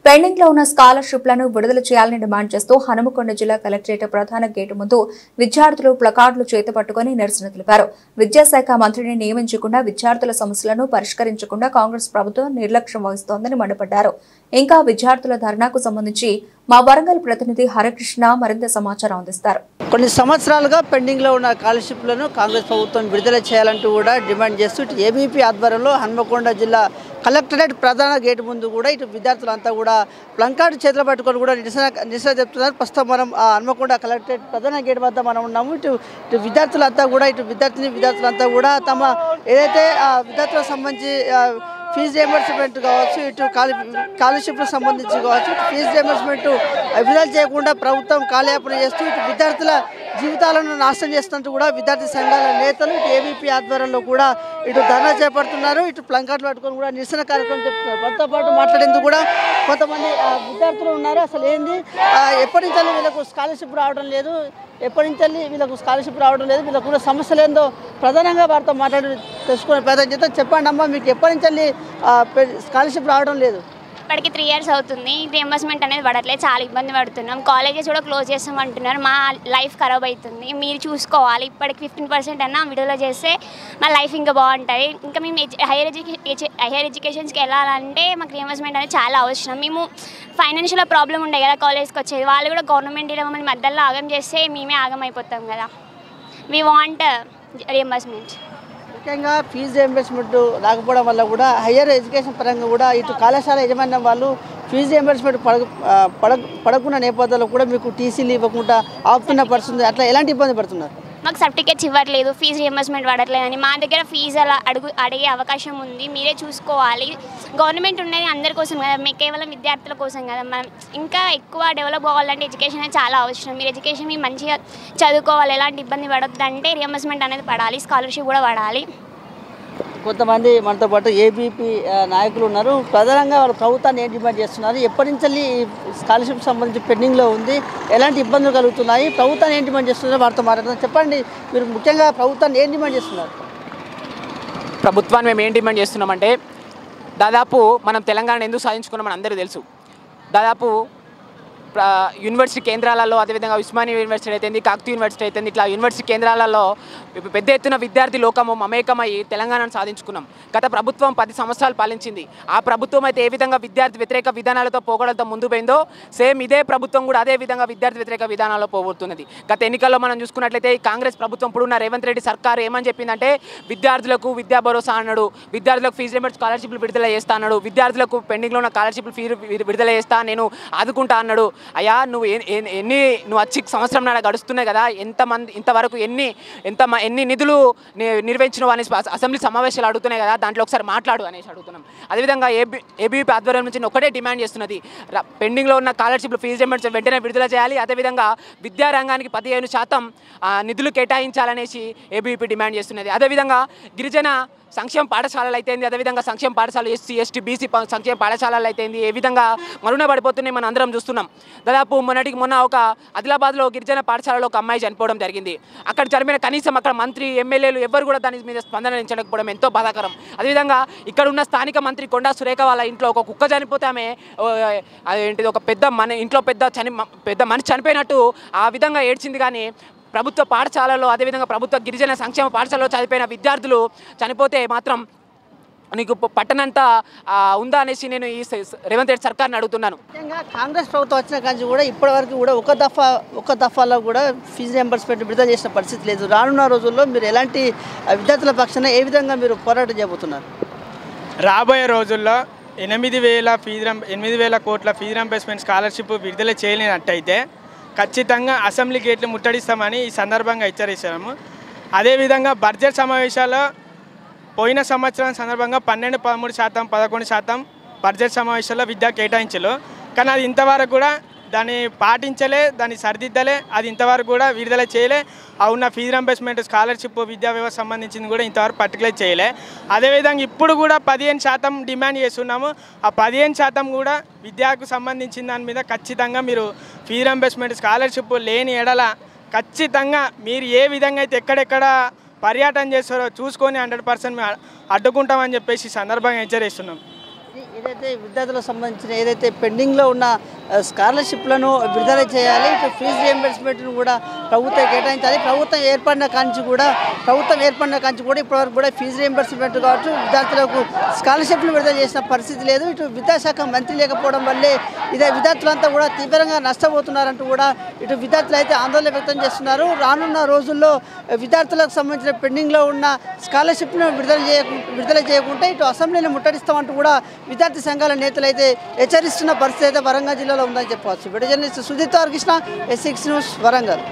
Pending లో ఉన్న స్కాలర్షిప్లను విడుదల చేయాలని డిమాండ్ చేస్తూ హనుమకొండ జిల్లా కలెక్టరేట్ ప్రధాన గేటు ముందు విద్యార్థులు ప్లకార్డులు చేతపట్టుకుని నిరసన తెలిపారు. విద్యాశాఖ మంత్రిని నియమించకుండా విద్యార్థుల సమస్యలను పరిష్కరించకుండా కాంగ్రెస్ ప్రభుత్వం నిర్లక్ష్యం వహిస్తోందని మండిపడ్డారు. ఇంకా విద్యార్థుల ధర్నాకు సంబంధించి మా వరంగల్ ప్రతినిధి హరికృష్ణ మరింత సమాచారం అందిస్తారు. కొన్ని సంవత్సరాలుగా పెండింగ్ లో ఉన్న స్కాలర్షిప్లను కాంగ్రెస్ ప్రభుత్వం విడుదల చేయాలంటూ కూడా డిమాండ్ చేస్తూ ఏబీపీ ఆధ్వర్యంలో హనుమకొండ జిల్లా కలెక్టరేట్ ప్రధాన గేటు ముందు కూడా ఇటు విద్యార్థులంతా కూడా ప్లంకార్డు చేతులు పట్టుకొని కూడా నిరసన చెప్తున్నారు. ప్రస్తుతం మనం హనుమకొండ కలెక్టరేట్ ప్రధాన గేటు వద్ద మనం ఉన్నాము. ఇటు విద్యార్థులంతా కూడా విద్యార్థులంతా కూడా తమ ఏదైతే విద్యార్థులకు సంబంధించి ఫీజు రియంబర్స్మెంట్ కావచ్చు, ఇటు స్కాలర్షిప్లకు సంబంధించి కావచ్చు, ఫీజు రియంబర్స్మెంట్ విడుదల చేయకుండా ప్రభుత్వం కాలయాపన చేస్తూ ఇటు విద్యార్థుల జీవితాలను నాశనం చేస్తున్నట్టు కూడా విద్యార్థి సంఘాల నేతలు ఇటు ఏబీపీ ఆధ్వర్యంలో కూడా ఇటు ధర్నా చేపడుతున్నారు. ఇటు ప్లంకార్డులు పట్టుకొని కూడా నిరసన కార్యక్రమం చెప్తున్నారు. మనతో పాటు మాట్లాడేందుకు కూడా కొంతమంది విద్యార్థులు ఉన్నారు. అసలు ఏంది, ఎప్పటి నుంచి వీళ్ళకు స్కాలర్షిప్ రావడం లేదు, వీళ్ళకు కూడా సమస్యలు ఏందో ప్రధానంగా వారితో మాట్లాడి తెలుసుకునే ప్రయత్నం చేస్తే చెప్పండి అమ్మా, మీకు ఎప్పటి నుంచి స్కాలర్షిప్ రావడం లేదు? ఇప్పటికి 3 years అవుతుంది. రియంబర్స్మెంట్ అనేది పడట్లేదు, చాలా ఇబ్బంది పడుతున్నాం. కాలేజెస్ కూడా క్లోజ్ చేస్తామంటున్నారు. మా లైఫ్ ఖరాబ్ అవుతుంది, మీరు చూసుకోవాలి. ఇప్పటికి 15% అన్నా విడుదల చేస్తే మా లైఫ్ ఇంకా బాగుంటుంది. ఇంకా మేము హైయర్ ఎడ్యుకేషన్స్కి వెళ్ళాలంటే మాకు రియంబర్స్మెంట్ అనేది చాలా అవసరం. మేము ఫైనాన్షియల్ ప్రాబ్లం ఉండే కదా కాలేజ్కి వచ్చేది, వాళ్ళు కూడా గవర్నమెంట్ మమ్మల్ని మధ్యలో ఆగం చేస్తే మేమే ఆగం అయిపోతాం కదా. We want reimbursement. ముఖ్యంగా ఫీజు రియంబర్స్మెంట్ రాకపోవడం వల్ల కూడా హయ్యర్ ఎడ్యుకేషన్ పరంగా కూడా ఇటు కళాశాల యజమాన్యం వాళ్ళు ఫీజు రియంబర్స్మెంట్ పడకున్న నేపథ్యంలో కూడా మీకు టీసీలు ఇవ్వకుండా ఆపుతున్న పరిస్థితి. అట్లా ఎలాంటి ఇబ్బంది పడుతున్నారు? మాకు సర్టిఫికేట్స్ ఇవ్వట్లేదు, ఫీజు రియంబర్స్మెంట్ పడట్లేదని. మా దగ్గర ఫీజు అలా అడిగే అవకాశం ఉంది, మీరే చూసుకోవాలి. గవర్నమెంట్ ఉన్నది అందరి కోసం కదా, కేవలం విద్యార్థుల కోసం కదా. మనం ఇంకా ఎక్కువ డెవలప్ అవ్వాలంటే ఎడ్యుకేషన్ అనేది చాలా అవసరం. మీరు ఎడ్యుకేషన్ మంచిగా చదువుకోవాలి, ఎలాంటి ఇబ్బంది పడొద్దు అంటే రియంబర్స్మెంట్ అనేది పడాలి, స్కాలర్షిప్ కూడా పడాలి. కొంతమంది మనతో పాటు ఏబీపీ నాయకులు ఉన్నారు. ప్రధానంగా వాళ్ళు ప్రభుత్వాన్ని ఏం డిమాండ్ చేస్తున్నారు, ఎప్పటి నుంచి స్కాలర్షిప్ సంబంధించి పెండింగ్లో ఉంది, ఎలాంటి ఇబ్బందులు కలుగుతున్నాయి, ప్రభుత్వాన్ని ఏం డిమాండ్ చేస్తున్నారో వారితో మాట్లాడుతున్నారు. చెప్పండి, మీరు ముఖ్యంగా ప్రభుత్వాన్ని ఏం డిమాండ్ చేస్తున్నారు? ప్రభుత్వాన్ని మేము ఏం డిమాండ్ చేస్తున్నామంటే, దాదాపు మనం తెలంగాణ ఎందుకు సాధించుకున్నామని అందరికీ తెలుసు. దాదాపు యూనివర్సిటీ కేంద్రాలలో, అదేవిధంగా ఉస్మానియా యూనివర్సిటీ అయితేంది, కాకతీయ యూనివర్సిటీ అయితేంది, ఇట్లా యూనివర్సిటీ కేంద్రాలలో పెద్ద ఎత్తున విద్యార్థి లోకము మమేకమై తెలంగాణను సాధించుకున్నాం. గత ప్రభుత్వం 10 సంవత్సరాలు పాలించింది. ఆ ప్రభుత్వం అయితే ఏ విధంగా విద్యార్థి వ్యతిరేక విధానాలతో పోగొడలతో ముందు పోయిందో, సేమ్ ఇదే ప్రభుత్వం కూడా అదే విధంగా విద్యార్థి వ్యతిరేక విధానాల్లో పోగొడుతున్నది. గత ఎన్నికల్లో మనం చూసుకున్నట్లయితే కాంగ్రెస్ ప్రభుత్వం ఇప్పుడున్న రేవంత్ రెడ్డి సర్కారు ఏమని చెప్పిందంటే, విద్యార్థులకు విద్యా భరోసా అన్నాడు, విద్యార్థులకు ఫీజు రియంబర్స్మెంట్ స్కాలర్షిప్లు విడుదల చేస్తా అన్నాడు, విద్యార్థులకు పెండింగ్లో ఉన్న స్కాలర్షిప్లు ఫీజు విడుదల చేస్తా, నేను ఆదుకుంటా అన్నాడు. అయ్యా, నువ్వు వచ్చి సంవత్సరం నాడ గడుస్తున్నాయి కదా, ఎంతమంది ఇంతవరకు ఎన్ని నిధులు నిర్వహించినవు అనేసి అసెంబ్లీ సమావేశాలు అడుగుతున్నాయి కదా, దాంట్లో ఒకసారి మాట్లాడు అనేసి అడుగుతున్నాం. అదేవిధంగా ఏబీపీ ఆధ్వర్యం నుంచి ఒకటే డిమాండ్ చేస్తున్నది, పెండింగ్లో ఉన్న స్కాలర్షిప్లు ఫీజు రియంబర్స్మెంట్ వెంటనే విడుదల చేయాలి. అదేవిధంగా విద్యారంగానికి 15% నిధులు కేటాయించాలనేసి ఏబీపీ డిమాండ్ చేస్తున్నది. అదేవిధంగా గిరిజన సంక్షేమ పాఠశాలలు అయితేంది, అదేవిధంగా సంక్షేమ పాఠశాలలు ఎస్సీ ఎస్టీ బీసీ సంక్షేమ పాఠశాలలు అయితేంది ఏ విధంగా మరుగున పడిపోతున్నాయి మనం అందరం చూస్తున్నాం. దాదాపు మొన్న ఒక ఆదిలాబాద్లో గిరిజన పాఠశాలలో ఒక అమ్మాయి చనిపోవడం జరిగింది. అక్కడ చనిపోయిన కనీసం అక్కడ మంత్రి ఎమ్మెల్యేలు ఎవరు కూడా దాని మీద స్పందనించకపోవడం ఎంతో బాధాకరం. అదేవిధంగా ఇక్కడ ఉన్న స్థానిక మంత్రి కొండా సురేఖ వాళ్ళ ఇంట్లో ఒక కుక్క చనిపోతే ఆమె ఏంటిది ఒక ఇంట్లో పెద్ద మనిషి చనిపోయినట్టు ఆ విధంగా ఏడ్చింది. కానీ ప్రభుత్వ పాఠశాలలో, అదేవిధంగా ప్రభుత్వ గిరిజన సంక్షేమ పాఠశాలలో చదివిన విద్యార్థులు చనిపోతే మాత్రం నీకు పట్టనంతా ఉందా అనేసి నేను ఈ రేవంత్ రెడ్డి సర్కార్ని అడుగుతున్నాను. ముఖ్యంగా కాంగ్రెస్ ప్రభుత్వం వచ్చిన కానీ కూడా ఇప్పటివరకు కూడా ఒక దఫాలో కూడా ఫీజు రియంబర్స్మెంట్ విడుదల చేసిన పరిస్థితి లేదు. రానున్న రోజుల్లో మీరు ఎలాంటి విద్యార్థుల పక్షాన ఏ విధంగా మీరు పోరాటం చేయబోతున్నారు? రాబోయే రోజుల్లో 8,000 కోట్ల ఫీజు రియంబర్స్మెంట్ స్కాలర్షిప్ విడుదల చేయలేనట్టయితే ఖచ్చితంగా అసెంబ్లీ గేట్లు ముట్టడిస్తామని ఈ సందర్భంగా హెచ్చరిస్తున్నాము. అదేవిధంగా బడ్జెట్ సమావేశాల్లో పోయిన సంవత్సరం సందర్భంగా 12, 13%, 11% బడ్జెట్ సమావేశాల్లో విద్యా కేటాయించలు, కానీ అది ఇంతవరకు కూడా దాన్ని పాటించలే, దాన్ని సరిదిద్దలే, అది ఇంతవరకు కూడా విడుదల చేయలే. ఉన్న ఫీజు రియంబర్స్మెంట్ స్కాలర్షిప్ విద్యా వ్యవస్థ సంబంధించింది కూడా ఇంతవరకు పర్టికులర్ చేయలే. అదేవిధంగా ఇప్పుడు కూడా 15% డిమాండ్ చేస్తున్నాము. ఆ 15% కూడా విద్యకు సంబంధించిన దాని మీద ఖచ్చితంగా మీరు ఫీజు రియంబర్స్మెంట్ స్కాలర్షిప్ లేని ఎడల ఖచ్చితంగా మీరు ఏ విధంగా అయితే ఎక్కడెక్కడ పర్యటన చేస్తారో చూసుకొని 100% అడ్డుకుంటామని చెప్పేసి సందర్భంగా హెచ్చరిస్తున్నాం. ఏదైతే విద్యార్థులకు సంబంధించిన ఏదైతే పెండింగ్లో ఉన్న స్కాలర్షిప్లను విడుదల చేయాలి, ఇటు ఫీజు రియంబర్స్మెంట్ను కూడా ప్రభుత్వం కేటాయించాలి. ప్రభుత్వం ఏర్పడిన కాంచి కూడా ఇప్పటివరకు కూడా ఫీజు రియంబర్స్మెంట్ కావచ్చు, విద్యార్థులకు స్కాలర్షిప్లు విడుదల చేసిన పరిస్థితి లేదు. ఇటు విద్యాశాఖ మంత్రి లేకపోవడం వల్లే ఇదే విద్యార్థులంతా కూడా తీవ్రంగా నష్టపోతున్నారంటూ కూడా ఇటు విద్యార్థులు అయితే ఆందోళన వ్యక్తం చేస్తున్నారు. రానున్న రోజుల్లో విద్యార్థులకు సంబంధించిన పెండింగ్లో ఉన్న స్కాలర్షిప్ను విడుదల చేయకుంటే ఇటు అసెంబ్లీని ముట్టడిస్తామంటూ కూడా విద్యార్థి సంఘాల నేతలు అయితే హెచ్చరిస్తున్న పరిస్థితి అయితే వరంగల్ జిల్లాలో ఉందని చెప్పవచ్చు. Video journalist Sujith Krishna, S6 news, Warangal.